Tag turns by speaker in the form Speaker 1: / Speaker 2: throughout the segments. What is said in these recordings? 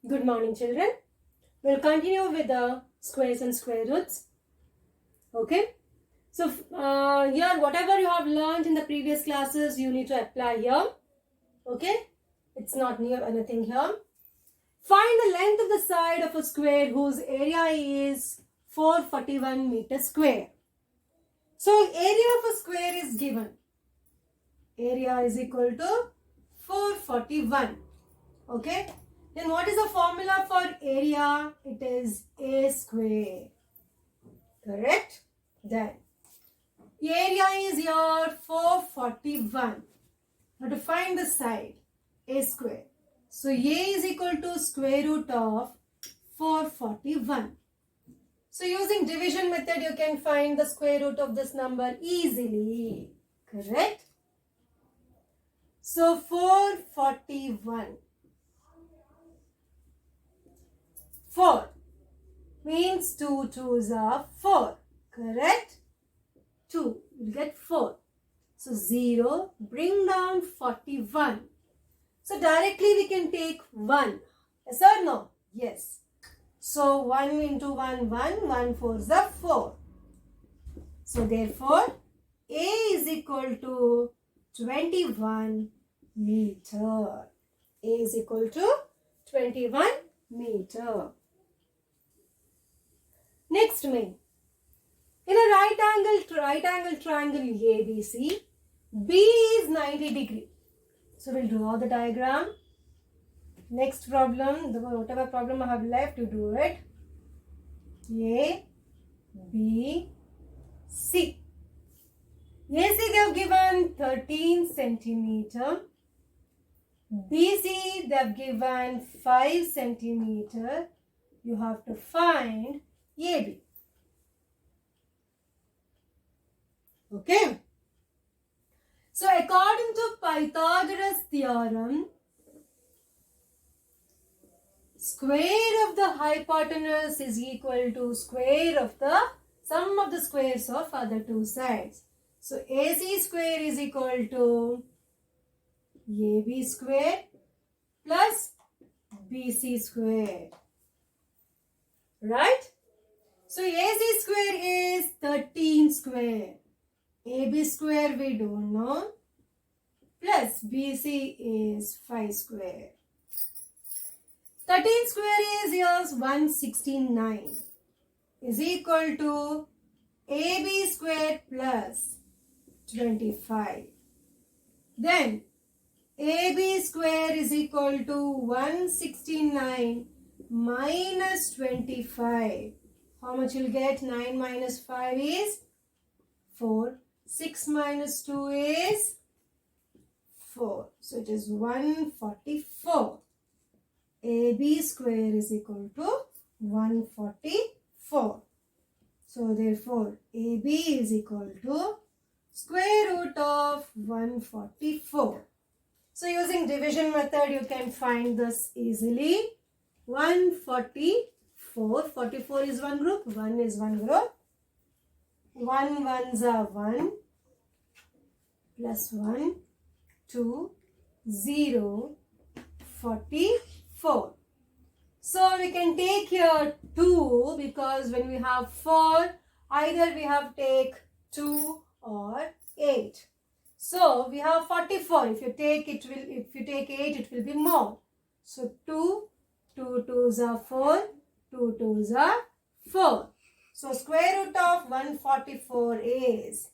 Speaker 1: Good morning, children. We'll continue with the squares and square roots. Okay. So here, whatever you have learned in the previous classes, you need to apply here. Okay. It's not near anything here. Find the length of the side of a square whose area is 441 meters square. So area of a square is given. Area is equal to 441. Okay. Then what is the formula for area? It is a square. Correct? Then area is here 441. Now to find the side, a square. So a is equal to square root of 441. So using division method, you can find the square root of this number easily. Correct? So 441. 4 means 2 2s are 4. Correct? 2 will get 4. So 0, bring down 41. So directly we can take 1. Yes or no? Yes. So 1 into 1, 1. 1 4s are 4. So therefore, A is equal to 21 meter. A is equal to 21 meter. Next main. In a right angle triangle ABC, B is 90 degree. So we'll draw the diagram. Next problem, whatever problem I have left, you do it. A, B, C. AC they have given 13 centimeter. BC they have given 5 centimeter. You have to find AB. Okay. So according to Pythagoras theorem, square of the hypotenuse is equal to square of the sum of the squares of other two sides. So AC square is equal to AB square plus BC square. Right? So AC square is 13 square. AB square we don't know. Plus BC is 5 square. 13 square is yours 169 is equal to AB square plus 25. Then AB square is equal to 169 minus 25. How much you'll get? 9 minus 5 is 4. 6 minus 2 is 4. So it is 144. AB square is equal to 144. So therefore AB is equal to square root of 144. So using division method you can find this easily. 144. 44 is one group. 1 is one group. 1 ones are 1 plus 1, 2, 0, 44. So we can take here 2 because when we have 4, either we have take 2 or 8. So we have 44. If you take 8, it will be more. So 2 2s are 4, 2 2s are 4. So square root of 144 is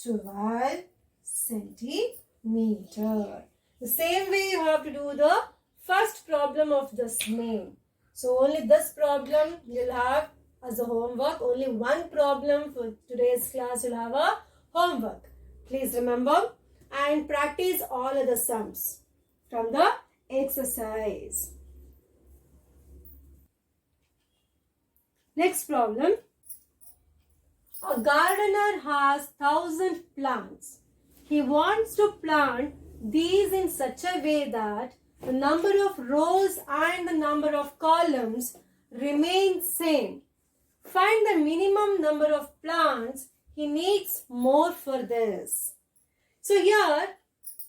Speaker 1: 12 centimeter. The same way you have to do the first problem of this main. So only this problem you'll have as a homework. Only one problem for today's class you'll have a homework. Please remember and practice all other sums from the exercise. Next problem. A gardener has 1,000 plants. He wants to plant these in such a way that the number of rows and the number of columns remain same. Find the minimum number of plants he needs more for this. So here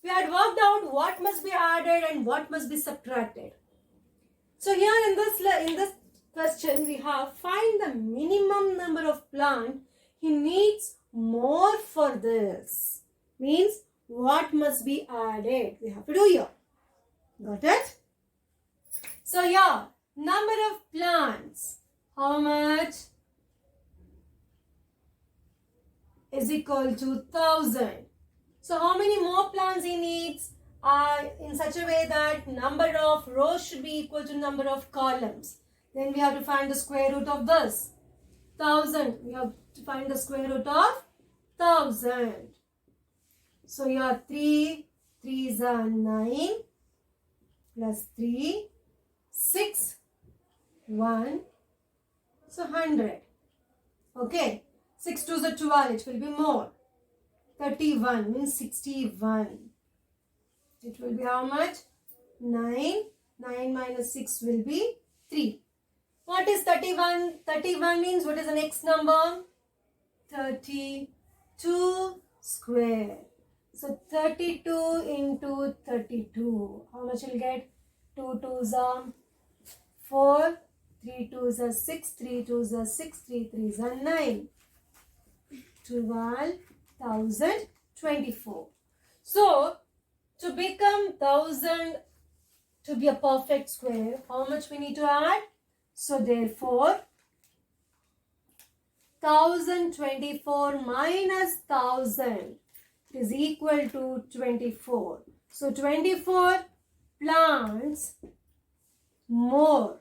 Speaker 1: we had worked out what must be added and what must be subtracted. So here in this question we have find the minimum number of plant he needs more for this. Means what must be added? We have to do here. Got it? So here number of plants. How much? Is equal to 1000. So how many more plants he needs? In such a way that number of rows should be equal to number of columns. Then we have to find the square root of this. 1000. We have to find the square root of 1000. So here 3 3s are 9 plus 3 6 1. So 100. Okay. 6 2s are 12. It will be more. 31 means 61. It will be how much? 9. 9 minus 6 will be 3. What is 31? 31 means what is the next number? 32 square. So 32 into 32. How much will get? 2 2s are 4. 3 2s are 6. 3 2s are 6. 3 3s are 9. 12,024. So, to become 1000 to be a perfect square, how much we need to add? So, therefore, 1024 minus 1000 is equal to 24. So, 24 plants more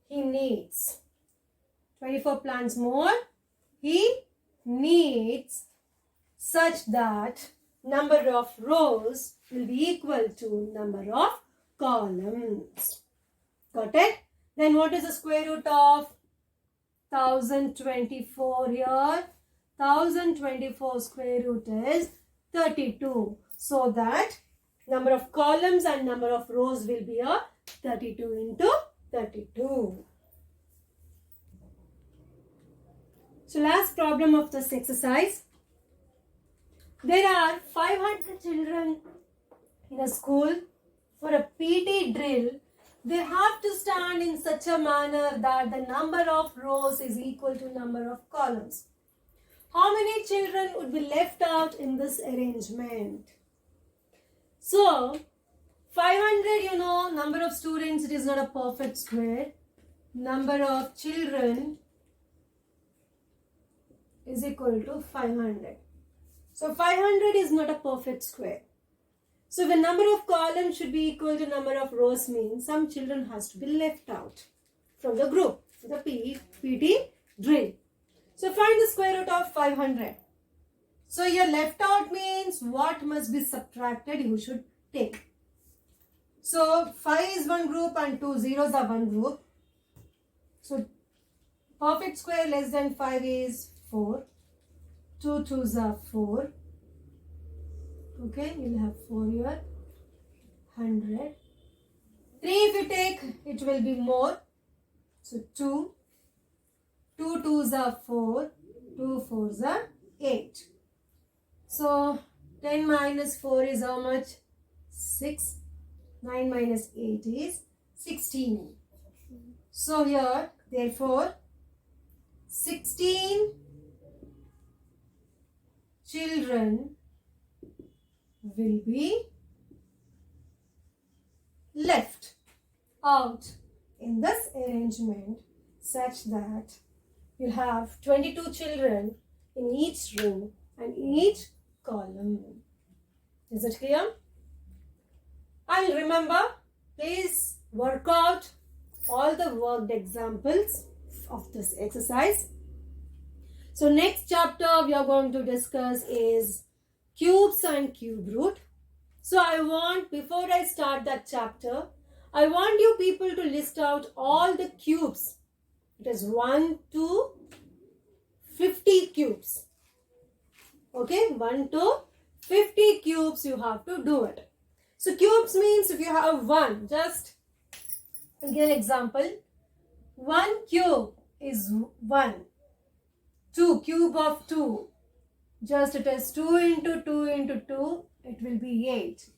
Speaker 1: he needs. 24 plants more he needs such that number of rows will be equal to number of columns. Got it? Then what is the square root of 1024 here? 1024 square root is 32. So that number of columns and number of rows will be a 32 into 32. So last problem of this exercise. There are 500 children in a school. For a PT drill, they have to stand in such a manner that the number of rows is equal to number of columns. How many children would be left out in this arrangement? So, 500, number of students, it is not a perfect square. Number of children is equal to 500. So 500 is not a perfect square. So the number of columns should be equal to number of rows means some children has to be left out from the group, the PT drill. So find the square root of 500. So your left out means what must be subtracted you should take. So 5 is one group and 2 zeros are one group. So perfect square less than 5 is 4. 2 2s are 4. Okay, you'll have 4 here. 100. 3 if you take, it will be more. So 2. 2 2s are 4. 2 4s are 8. So 10 minus 4 is how much? 6. 9 minus 8 is 16. So here, therefore, 16 children will be left out in this arrangement such that you have 22 children in each row and each column. Is it clear? And remember, please work out all the worked examples of this exercise. So next chapter we are going to discuss is cubes and cube root. So before I start that chapter, I want you people to list out all the cubes. It is 1 to 50 cubes. Okay, 1 to 50 cubes you have to do it. So cubes means if you have 1, just give an example. 1 cube is 1. 2, cube of 2. Just it is 2 into 2 into 2. It will be 8.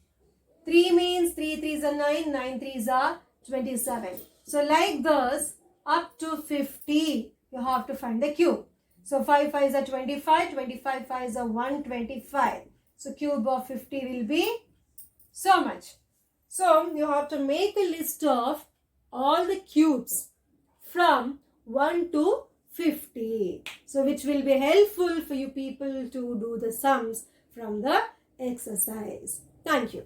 Speaker 1: 3 means 3 3s are 9, 9 3s are 27. So like this, up to 50, you have to find the cube. So 5 5s are 25, 25 5s are 125. So cube of 50 will be so much. So you have to make a list of all the cubes from 1 to 50. So which will be helpful for you people to do the sums from the exercise. Thank you.